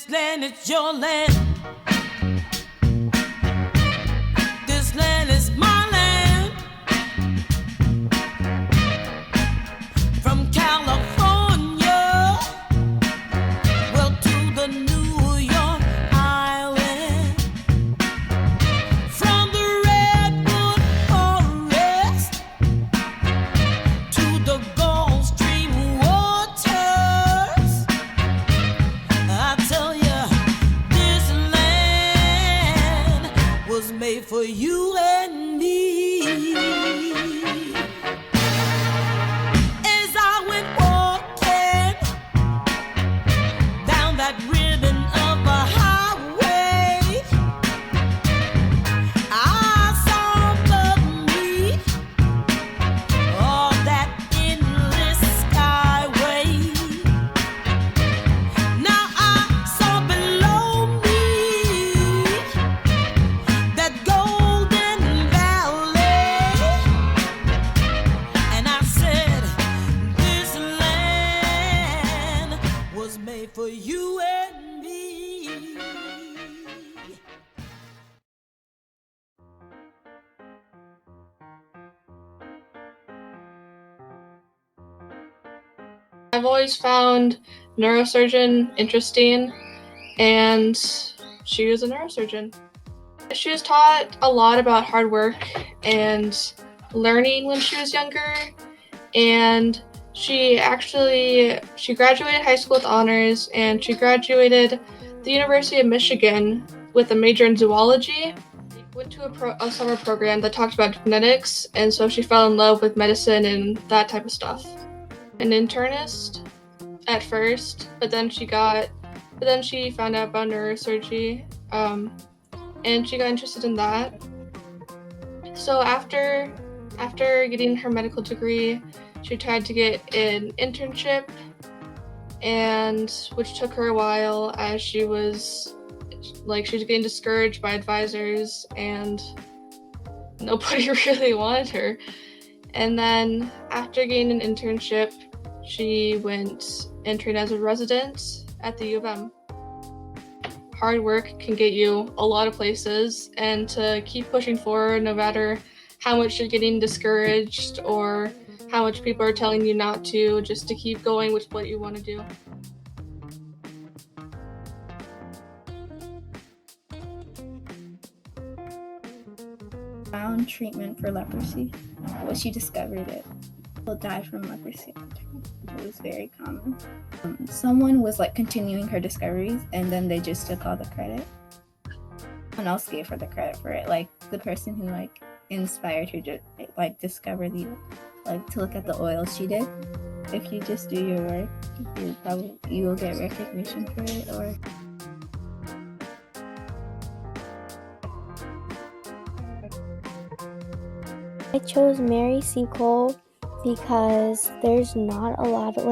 This land is your land. This land is my land. From California, well, to the New York Island. From the Redwood Forest to the Gulf Stream waters. I tell you, this land was made for you and me. As I went walking down that ribbon of a highway, I saw above me all that endless skyway. Now I saw below me that golden valley, and I said, this land was made for you and me. I've always found neurosurgeon interesting, and she was a neurosurgeon. She was taught a lot about hard work and learning when she was younger, and she graduated high school with honors, and she graduated the University of Michigan with a major in zoology. Went to a summer program that talked about genetics, and so she fell in love with medicine and that type of stuff. An internist at first, but then she found out about neurosurgery, and she got interested in that. So after getting her medical degree, she tried to get an internship, and which took her a while, as she was getting discouraged by advisors and nobody really wanted her. And then after getting an internship, she went and trained as a resident at the U of M. Hard work can get you a lot of places, and to keep pushing forward no matter how much you're getting discouraged or how much people are telling you not to, just to keep going with what you want to do. Found treatment for leprosy. Well, she discovered it. People died from leprosy. It was very common. Someone was continuing her discoveries, and then they just took all the credit. Someone else gave her the credit for it, the person who inspired her to discover to look at the oil she did. If you just do your work, you will get recognition for it. Or I chose Mary Seacole because there's not a lot of,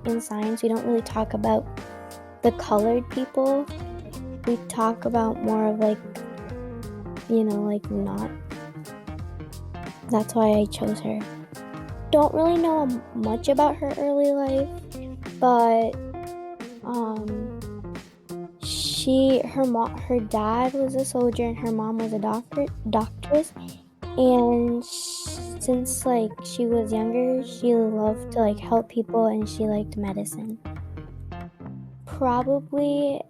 in science, we don't really talk about the colored people. We talk about more of not. That's why I chose her. Don't really know much about her early life, but her dad was a soldier and her mom was a doctoress. And since she was younger, she loved to help people, and she liked medicine. Probably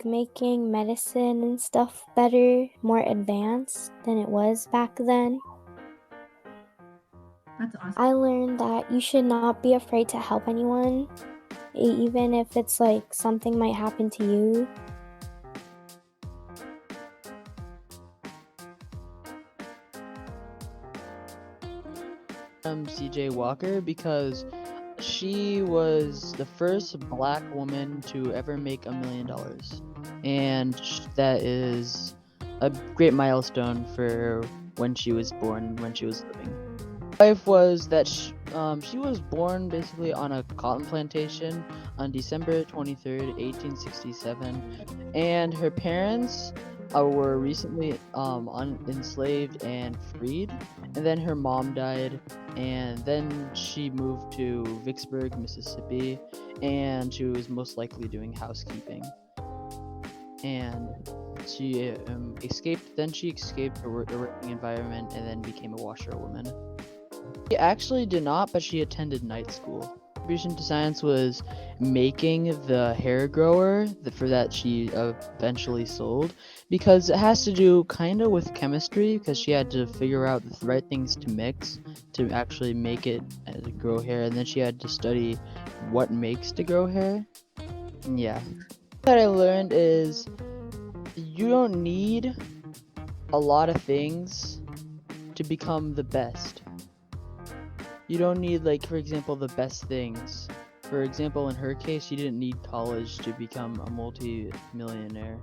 making medicine and stuff better, more advanced than it was back then. that's awesome. I learned that you should not be afraid to help anyone, even if it's something might happen to you. CJ Walker because she was the first Black woman to ever make $1 million, and that is a great milestone for when she was born, when she was living. Life was that she was born basically on a cotton plantation on December 23rd, 1867, and her parents were recently enslaved and freed, and then her mom died, and then she moved to Vicksburg, Mississippi, and she was most likely doing housekeeping. And she escaped. Then she escaped a working environment and then became a washerwoman. She actually did not, but she attended night school. Contribution to science was making the hair grower for that she eventually sold, because it has to do kind of with chemistry, because she had to figure out the right things to mix to actually make it grow hair, and then she had to study what makes to grow hair. Yeah. What I learned is you don't need a lot of things to become the best. You don't need, like, for example, the best things. For example, in her case, she didn't need college to become a multi-millionaire.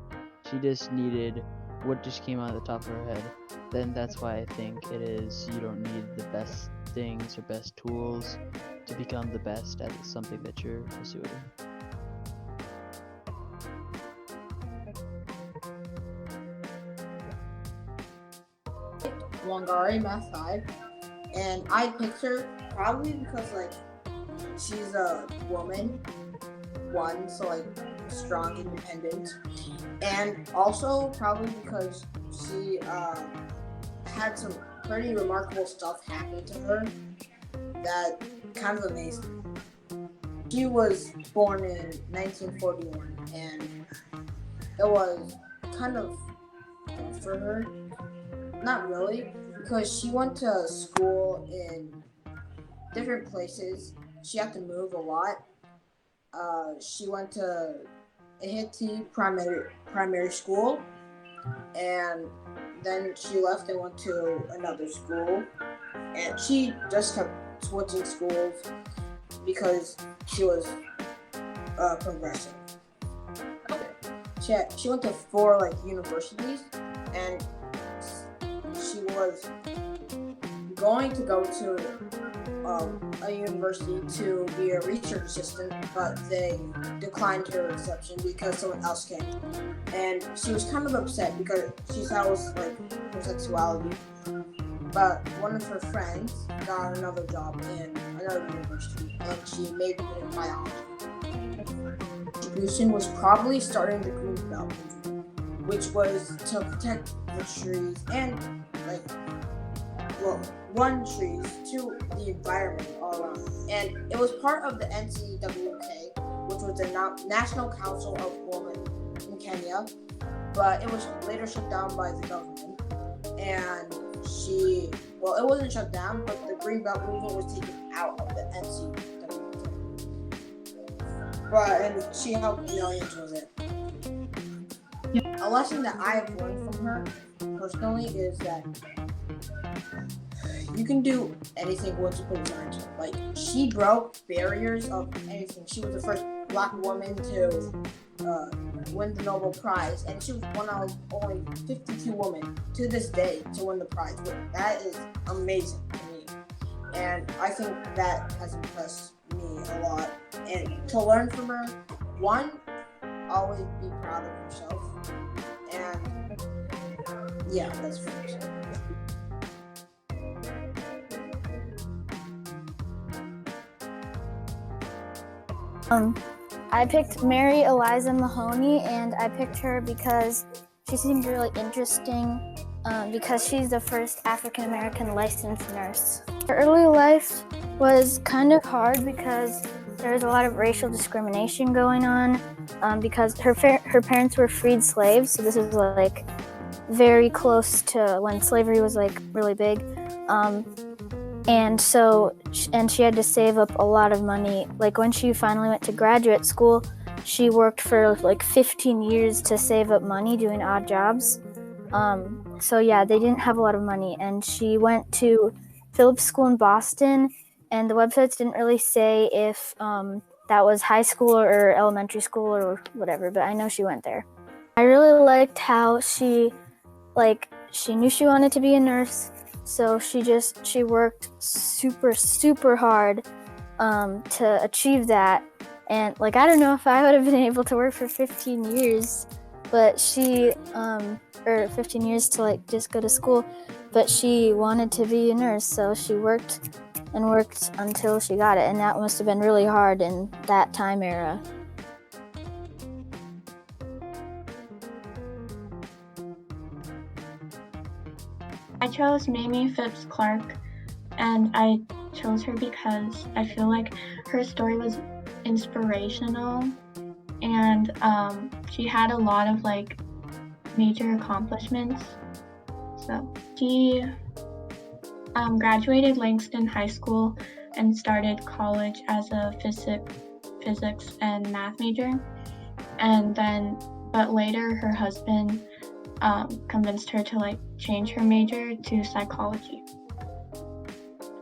She just needed what just came out of the top of her head. Then that's why I think it is you don't need the best things or best tools to become the best at something that you're pursuing. Wangari Maathai, and I picked her probably because like she's a woman, one, so like strong, independent, and also probably because she had some pretty remarkable stuff happen to her that kind of amazed me. She was born in 1941, and it was kind of tough for her. Not really, because she went to school in different places. She had to move a lot. She went to Ihiti primary school, and then she left and went to another school. And she just kept switching schools because she was progressive. She went to 4 universities, and she was going to go to a university to be a research assistant, but they declined her exception because someone else came. And she was kind of upset because she thought it was her sexuality. But one of her friends got another job in another university, and she majored in biology. Contribution was probably starting the Green Belt movement, which was to protect the trees and one trees to the environment all around. And it was part of the NCWK, which was the National Council of Women in Kenya, but it was later shut down by the government. And it wasn't shut down, but the Green Belt movement was taken out of the NCWK. And she helped millions with it. A lesson that I have learned from her personally is that you can do anything once you put your mind to it. Like, she broke barriers of anything. She was the first Black woman to win the Nobel Prize, and she was one of only 52 women to this day to win the prize. That is amazing to me, and I think that has impressed me a lot. And to learn from her, one, always be proud of yourself, and yeah, that's for me. I picked Mary Eliza Mahoney, and I picked her because she seemed really interesting because she's the first African American licensed nurse. Her early life was kind of hard because there was a lot of racial discrimination going on because her parents were freed slaves, so this was very close to when slavery was really big. And she had to save up a lot of money. When she finally went to graduate school, she worked for 15 years to save up money doing odd jobs. They didn't have a lot of money. And she went to Phillips School in Boston, and the websites didn't really say if that was high school or elementary school or whatever, but I know she went there. I really liked how she knew she wanted to be a nurse. So she worked super, super hard to achieve that. And I don't know if I would have been able to work for 15 years, but or 15 years to just go to school, but she wanted to be a nurse. So she worked and worked until she got it, and that must have been really hard in that time era. I chose Mamie Phipps Clark, and I chose her because I feel like her story was inspirational, and she had a lot of like major accomplishments. So she graduated Langston High School and started college as a physics and math major, but later her husband convinced her to like change her major to psychology.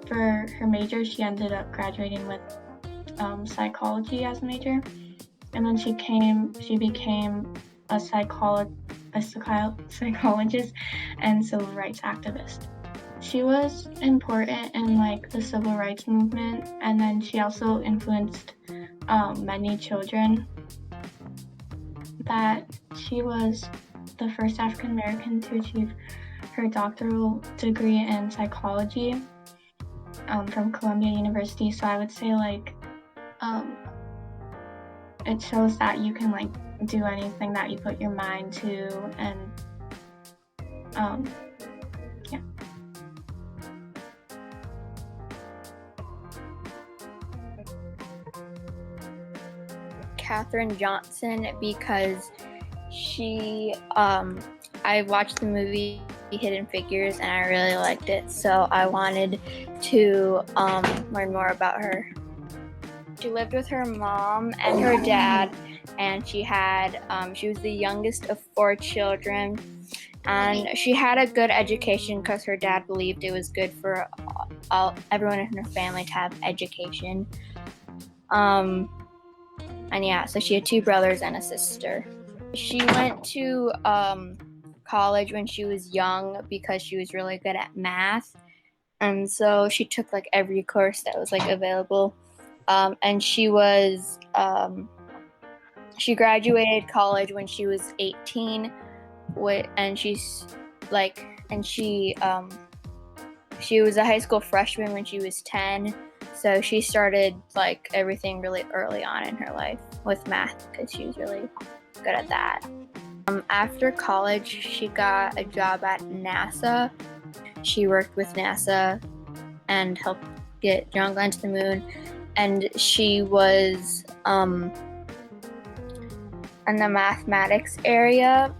For her major, she ended up graduating with psychology as a major, and then she became a psychologist and civil rights activist. She was important in like the civil rights movement, and then she also influenced many children. That she was the first African American to achieve her doctoral degree in psychology from Columbia University. So I would say like it shows that you can like do anything that you put your mind to, and yeah. Katherine Johnson because she I watched the movie Hidden Figures and I really liked it, so I wanted to learn more about her. She lived with her mom and her dad, and she was the youngest of 4 children, and she had a good education because her dad believed it was good for everyone in her family to have education. And yeah, so she had 2 brothers and a sister. She went to college when she was young because she was really good at math, and so she took like every course that was like available. And she graduated college when she was 18, and she was a high school freshman when she was 10. So she started like everything really early on in her life with math because she was really good at that. After college, she got a job at NASA. She worked with NASA and helped get John Glenn to the moon. And she was in the mathematics area.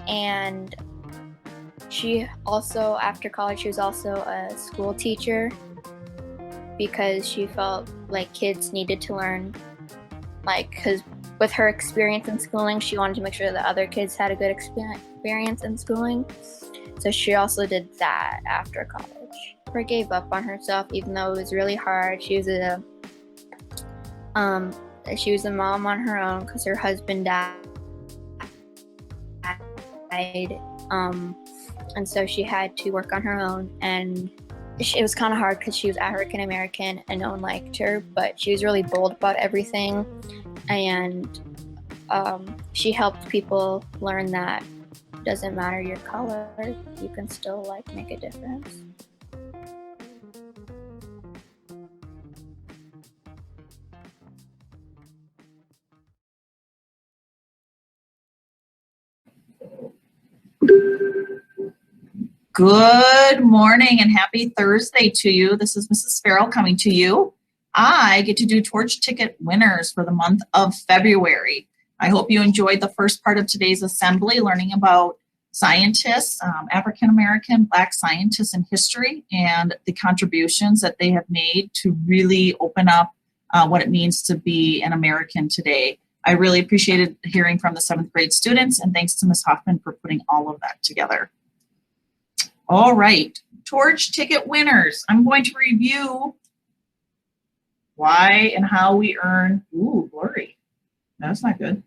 And she also, after college, she was also a school teacher because she felt like kids needed to learn, because with her experience in schooling, she wanted to make sure that other kids had a good experience in schooling. So she also did that after college. Never gave up on herself, even though it was really hard. She was a mom on her own because her husband died. And so she had to work on her own, and it was kind of hard because she was African American and no one liked her, but she was really bold about everything, and she helped people learn that it doesn't matter your color, you can still make a difference. Good morning and happy Thursday to you. This is Mrs. Farrell coming to you. I get to do torch ticket winners for the month of February. I hope you enjoyed the first part of today's assembly, learning about scientists, African American, Black scientists in history, and the contributions that they have made to really open up what it means to be an American today. I really appreciated hearing from the 7th grade students, and thanks to Ms. Hoffman for putting all of that together. All right, torch ticket winners. I'm going to review why and how we earn, ooh, blurry. That's not good.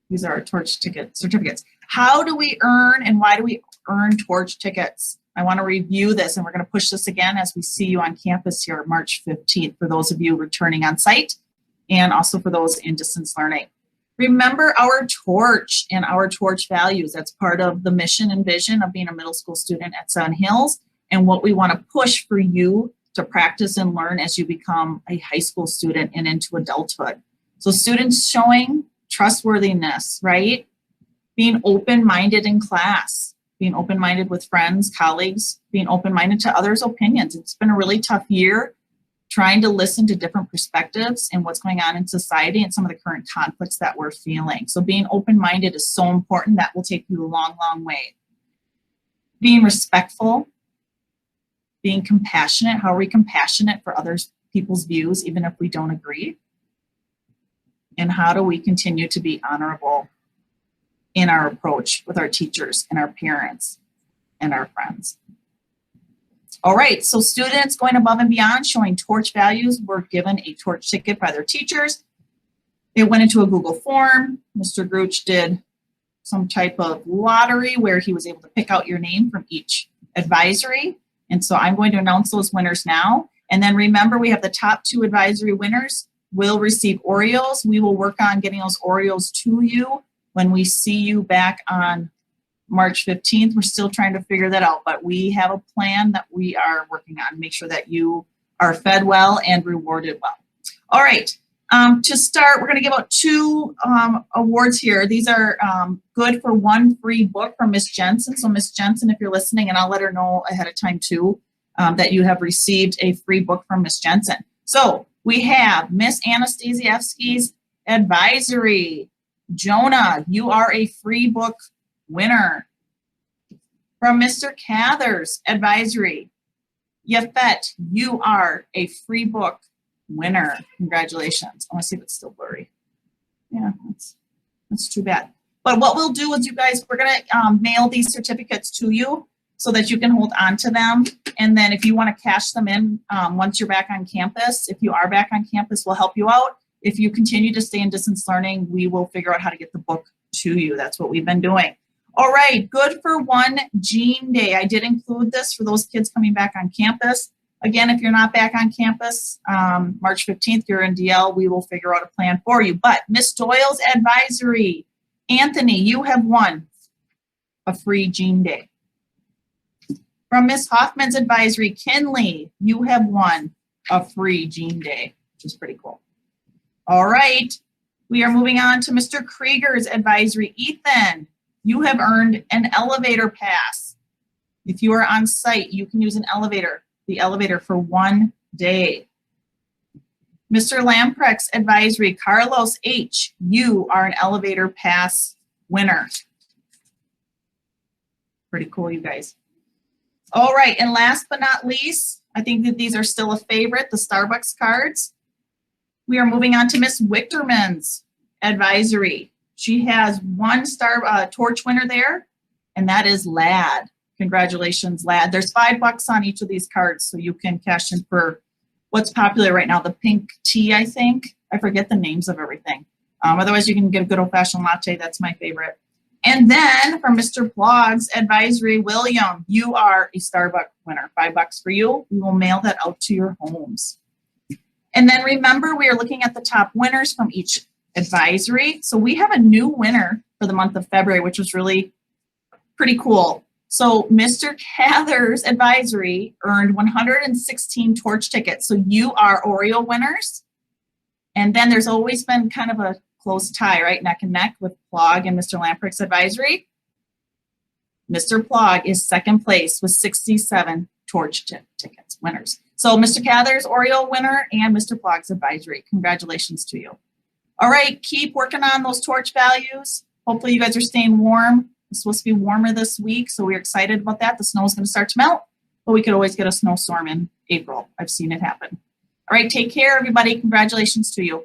These are our torch ticket certificates. How do we earn and why do we earn torch tickets? I want to review this, and we're going to push this again as we see you on campus here March 15th for those of you returning on site and also for those in distance learning. Remember our torch and our torch values. That's part of the mission and vision of being a middle school student at Seven Hills and what we want to push for you to practice and learn as you become a high school student and into adulthood. So students showing trustworthiness, right? Being open-minded in class, being open-minded with friends, colleagues, being open-minded to others' opinions. It's been a really tough year trying to listen to different perspectives and what's going on in society and some of the current conflicts that we're feeling. So being open-minded is so important. That will take you a long, long way. Being respectful, being compassionate. How are we compassionate for others, people's views, even if we don't agree? And how do we continue to be honorable in our approach with our teachers and our parents and our friends? All right, so students going above and beyond, showing torch values, were given a torch ticket by their teachers. It went into a Google form. Mr. Gruch did some type of lottery where he was able to pick out your name from each advisory. And so I'm going to announce those winners now. And then remember, we have the top 2 advisory winners will receive Oreos. We will work on getting those Oreos to you when we see you back on March 15th. We're still trying to figure that out, but we have a plan that we are working on. Make sure that you are fed well and rewarded well. All right, to start, we're going to give out 2 awards here. These are good for 1 free book from Miss Jensen. So Miss Jensen, if you're listening, and I'll let her know ahead of time too, that you have received a free book from Miss Jensen. So we have Miss Anastasievsky's advisory. Jonah, you are a free book winner. From Mr. Cather's advisory, Yafet, you are a free book winner. Congratulations. I want to see if it's still blurry. Yeah, that's too bad. But what we'll do is, you guys, we're going to mail these certificates to you so that you can hold on to them. And then if you want to cash them in once you're back on campus, if you are back on campus, we'll help you out. If you continue to stay in distance learning, we will figure out how to get the book to you. That's what we've been doing. All right, good for 1 Gene Day. I did include this for those kids coming back on campus. Again, if you're not back on campus, March 15th, you're in DL, we will figure out a plan for you. But Miss Doyle's advisory, Anthony, you have won a free Gene Day. From Miss Hoffman's advisory, Kinley, you have won a free Gene Day, which is pretty cool. All right, we are moving on to Mr. Krieger's advisory. Ethan, you have earned an elevator pass. If you are on site, you can use the elevator for 1 day. Mr. Lamprecht's advisory, Carlos H., you are an elevator pass winner. Pretty cool, you guys. All right, and last but not least, I think that these are still a favorite, the Starbucks cards. We are moving on to Miss Wichterman's advisory. She has 1 torch winner there, and that is Lad. Congratulations, Lad. There's $5 on each of these cards, so you can cash in for what's popular right now, the pink tea, I think. I forget the names of everything. Otherwise, you can get a good old-fashioned latte. That's my favorite. And then from Mr. Blog's advisory, William, you are a Starbucks winner. $5 for you. We will mail that out to your homes. And then remember, we are looking at the top winners from each advisory. So we have a new winner for the month of February, which was really pretty cool. So Mr. Cather's advisory earned 116 torch tickets. So you are Oreo winners. And then there's always been kind of a close tie, right? Neck and neck with Plog and Mr. Lamprecht's advisory. Mr. Plog is second place with 67 torch tickets winners. So Mr. Cather's Oreo winner and Mr. Plog's advisory. Congratulations to you. All right, keep working on those torch values. Hopefully you guys are staying warm. It's supposed to be warmer this week, so we're excited about that. The snow is going to start to melt, but we could always get a snowstorm in April. I've seen it happen. All right, take care, everybody. Congratulations to you.